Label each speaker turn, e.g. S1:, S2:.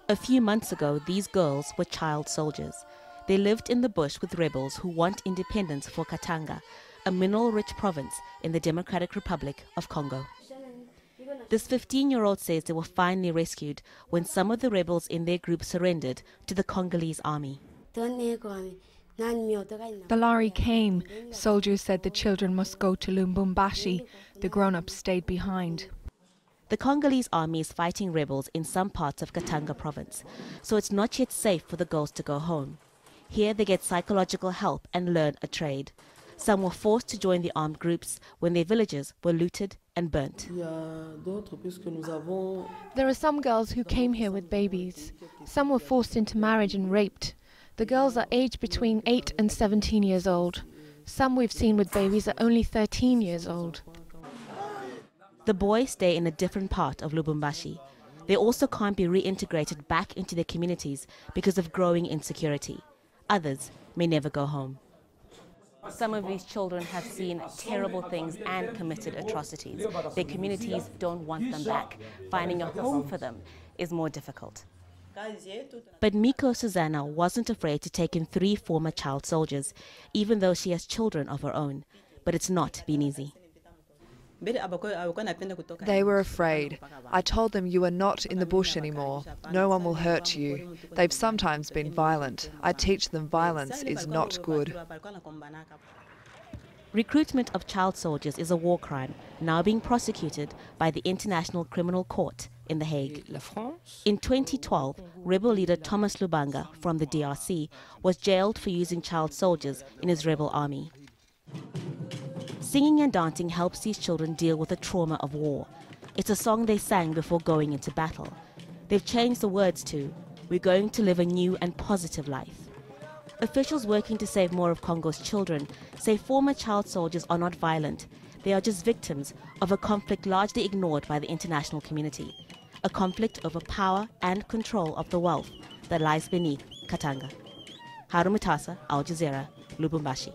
S1: A few months ago, these girls were child soldiers. They lived in the bush with rebels who want independence for Katanga, a mineral-rich province in the Democratic Republic of Congo. This 15-year-old says they were finally rescued when some of the rebels in their group surrendered to the Congolese army.
S2: The lorry came. Soldiers said the children must go to Lubumbashi. The grown-ups stayed behind.
S1: The Congolese army is fighting rebels in some parts of Katanga province, so it's not yet safe for the girls to go home. Here they get psychological help and learn a trade. Some were forced to join the armed groups when their villages were looted and burnt.
S2: There are some girls who came here with babies. Some were forced into marriage and raped. The girls are aged between 8 and 17 years old. Some we've seen with babies are only 13 years old.
S1: The boys stay in a different part of Lubumbashi. They also can't be reintegrated back into their communities because of growing insecurity. Others may never go home. Some of these children have seen terrible things and committed atrocities. Their communities don't want them back. Finding a home for them is more difficult. But Miko Susanna wasn't afraid to take in 3 former child soldiers, even though she has children of her own. But it's not been easy.
S3: They were afraid. I told them, you are not in the bush anymore. No one will hurt you. They've sometimes been violent. I teach them violence is not good.
S1: Recruitment of child soldiers is a war crime, now being prosecuted by the International Criminal Court in The Hague. In 2012, rebel leader Thomas Lubanga from the DRC was jailed for using child soldiers in his rebel army. Singing and dancing helps these children deal with the trauma of war. It's a song they sang before going into battle. They've changed the words to, "We're going to live a new and positive life." Officials working to save more of Congo's children say former child soldiers are not violent. They are just victims of a conflict largely ignored by the international community. A conflict over power and control of the wealth that lies beneath Katanga. Haru, Mutasa, Al Jazeera, Lubumbashi.